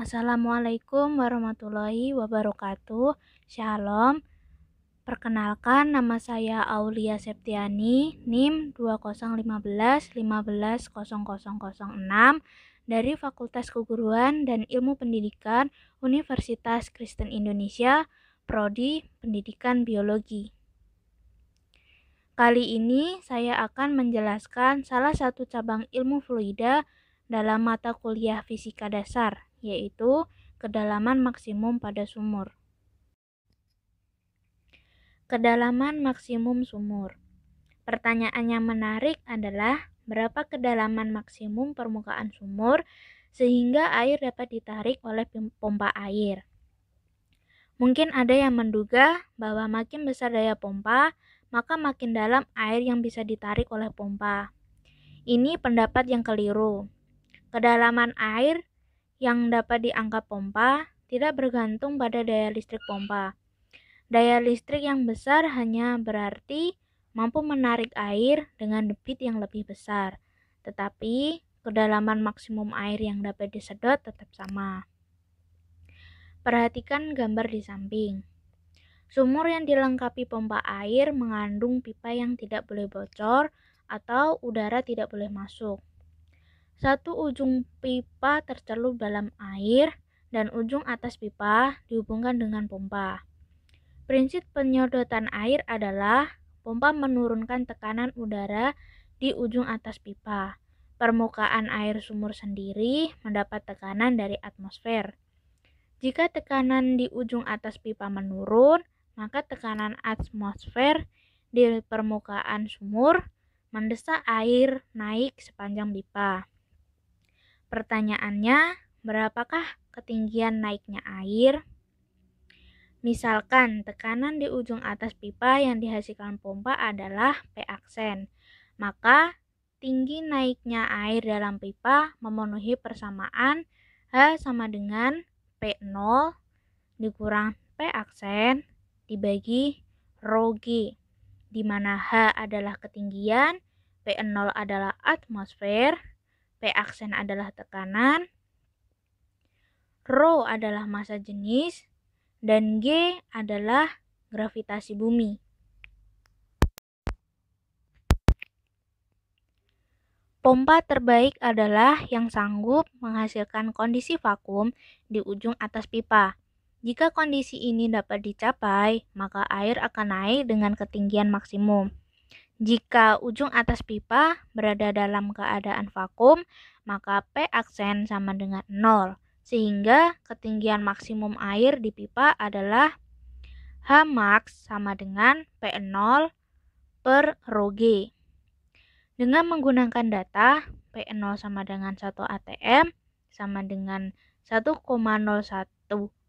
Assalamualaikum warahmatullahi wabarakatuh. Shalom. Perkenalkan, nama saya Aulia Septiani, NIM 2015 15006 dari Fakultas Keguruan dan Ilmu Pendidikan Universitas Kristen Indonesia, Prodi Pendidikan Biologi. Kali ini saya akan menjelaskan salah satu cabang ilmu fluida dalam mata kuliah fisika dasar, yaitu kedalaman maksimum pada sumur. Kedalaman maksimum sumur. Pertanyaan yang menarik adalah berapa kedalaman maksimum permukaan sumur sehingga air dapat ditarik oleh pompa air. Mungkin ada yang menduga bahwa makin besar daya pompa, maka makin dalam air yang bisa ditarik oleh pompa. Ini pendapat yang keliru. Kedalaman air yang dapat diangkat pompa tidak bergantung pada daya listrik pompa. Daya listrik yang besar hanya berarti mampu menarik air dengan debit yang lebih besar, tetapi kedalaman maksimum air yang dapat disedot tetap sama. Perhatikan gambar di samping. Sumur yang dilengkapi pompa air mengandung pipa yang tidak boleh bocor atau udara tidak boleh masuk. Satu ujung pipa tercelup dalam air dan ujung atas pipa dihubungkan dengan pompa. Prinsip penyedotan air adalah pompa menurunkan tekanan udara di ujung atas pipa. Permukaan air sumur sendiri mendapat tekanan dari atmosfer. Jika tekanan di ujung atas pipa menurun, maka tekanan atmosfer di permukaan sumur mendesak air naik sepanjang pipa. Pertanyaannya, berapakah ketinggian naiknya air? Misalkan tekanan di ujung atas pipa yang dihasilkan pompa adalah P aksen, maka tinggi naiknya air dalam pipa memenuhi persamaan H sama dengan P0 dikurang P aksen dibagi rho G, di mana H adalah ketinggian, P0 adalah atmosfer, P aksen adalah tekanan, rho adalah massa jenis, dan G adalah gravitasi bumi. Pompa terbaik adalah yang sanggup menghasilkan kondisi vakum di ujung atas pipa. Jika kondisi ini dapat dicapai, maka air akan naik dengan ketinggian maksimum. Jika ujung atas pipa berada dalam keadaan vakum, maka P aksen sama dengan 0, sehingga ketinggian maksimum air di pipa adalah H max sama dengan P0 per rho G. Dengan menggunakan data P0 sama dengan 1 atm sama dengan 1,01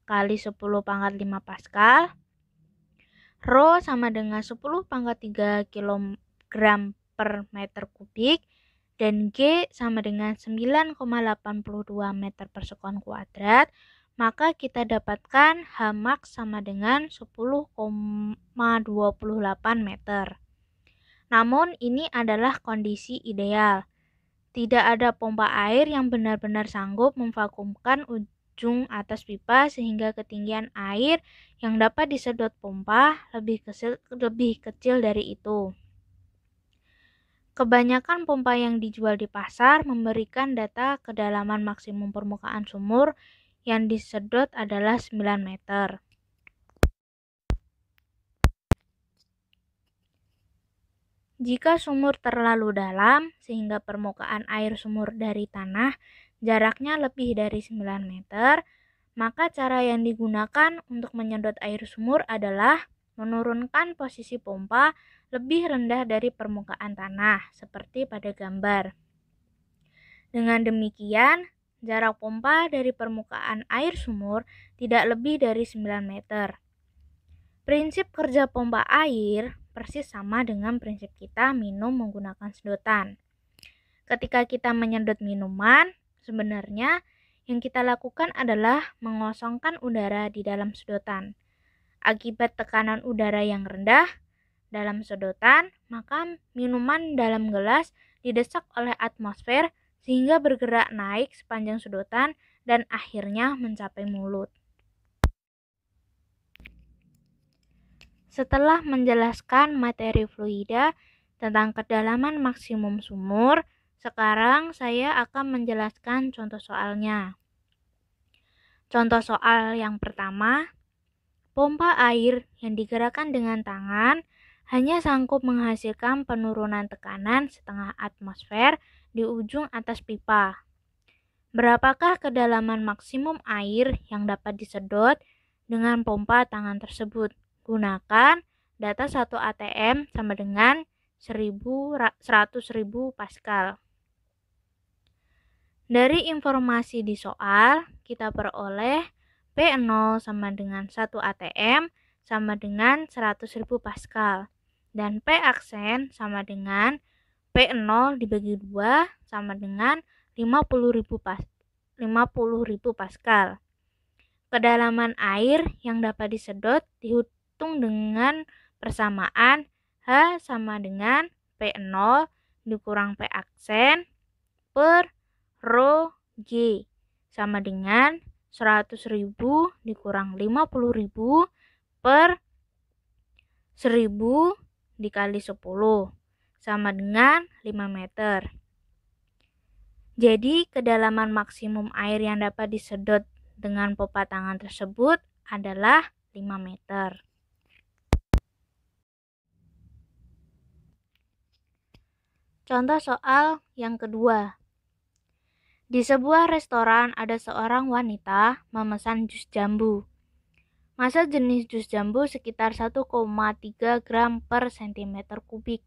kali 10 pangkat 5 Pascal, rho sama dengan 10 pangkat 3 kg per meter kubik, dan G sama dengan 9,82 meter per sekon kuadrat, maka kita dapatkan H max sama dengan 10,28 meter. Namun ini adalah kondisi ideal. Tidak ada pompa air yang benar-benar sanggup memvakumkan ujung atas pipa sehingga ketinggian air yang dapat disedot pompa lebih kecil dari itu. Kebanyakan pompa yang dijual di pasar memberikan data kedalaman maksimum permukaan sumur yang disedot adalah 9 meter. Jika sumur terlalu dalam sehingga permukaan air sumur dari tanah jaraknya lebih dari 9 meter, maka cara yang digunakan untuk menyedot air sumur adalah menurunkan posisi pompa lebih rendah dari permukaan tanah, seperti pada gambar. Dengan demikian, jarak pompa dari permukaan air sumur tidak lebih dari 9 meter. Prinsip kerja pompa air persis sama dengan prinsip kita minum menggunakan sedotan. Ketika kita menyedot minuman, sebenarnya yang kita lakukan adalah mengosongkan udara di dalam sedotan. Akibat tekanan udara yang rendah dalam sedotan, maka minuman dalam gelas didesak oleh atmosfer sehingga bergerak naik sepanjang sedotan dan akhirnya mencapai mulut. Setelah menjelaskan materi fluida tentang kedalaman maksimum sumur, sekarang saya akan menjelaskan contoh soalnya. Contoh soal yang pertama, pompa air yang digerakkan dengan tangan hanya sanggup menghasilkan penurunan tekanan setengah atmosfer di ujung atas pipa. Berapakah kedalaman maksimum air yang dapat disedot dengan pompa tangan tersebut? Gunakan data 1 atm sama dengan 100.000 Pascal. Dari informasi di soal, kita peroleh P0 sama dengan 1 atm sama dengan 100.000 Pascal. Dan P aksen sama dengan P0 dibagi 2 sama dengan 50.000 Pascal. Kedalaman air yang dapat disedot dihitung dengan persamaan H sama dengan P0 dikurang P aksen per Rho G sama dengan 100.000 dikurang 50.000 per 1000 dikali 10 sama dengan 5 meter. Jadi kedalaman maksimum air yang dapat disedot dengan pompa tangan tersebut adalah 5 meter. Contoh soal yang kedua. Di sebuah restoran ada seorang wanita memesan jus jambu. Massa jenis jus jambu sekitar 1,3 gram per cm kubik.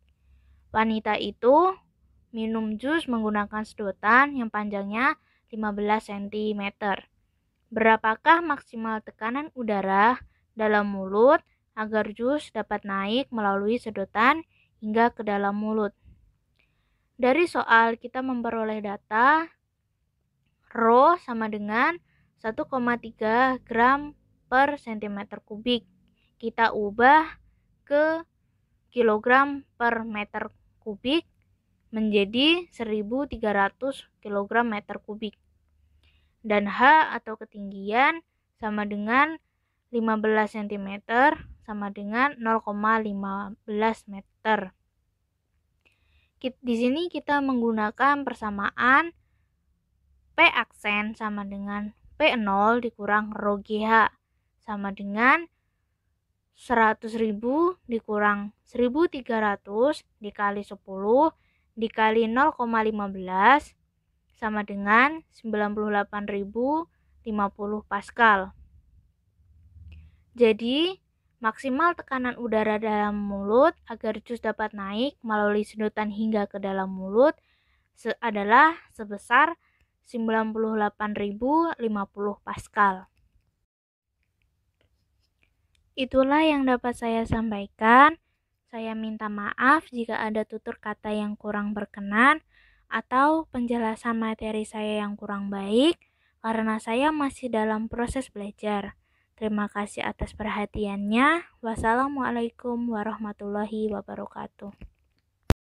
Wanita itu minum jus menggunakan sedotan yang panjangnya 15 cm. Berapakah maksimal tekanan udara dalam mulut agar jus dapat naik melalui sedotan hingga ke dalam mulut? Dari soal kita memperoleh data Rho sama dengan 1,3 gram per cm kubik. Kita ubah ke kilogram per meter kubik menjadi 1.300 kg meter kubik. Dan H atau ketinggian sama dengan 15 cm sama dengan 0,15 meter. Di sini kita menggunakan persamaan P aksen sama dengan P0 dikurang Rho GH sama dengan 100.000 dikurang 1.300 dikali 10 dikali 0,15 sama dengan 98.050 Pascal. Jadi, maksimal tekanan udara dalam mulut agar jus dapat naik melalui sedotan hingga ke dalam mulut adalah sebesar 98.050 Pascal. Itulah yang dapat saya sampaikan. Saya minta maaf jika ada tutur kata yang kurang berkenan atau penjelasan materi saya yang kurang baik karena saya masih dalam proses belajar. Terima kasih atas perhatiannya. Wassalamualaikum warahmatullahi wabarakatuh.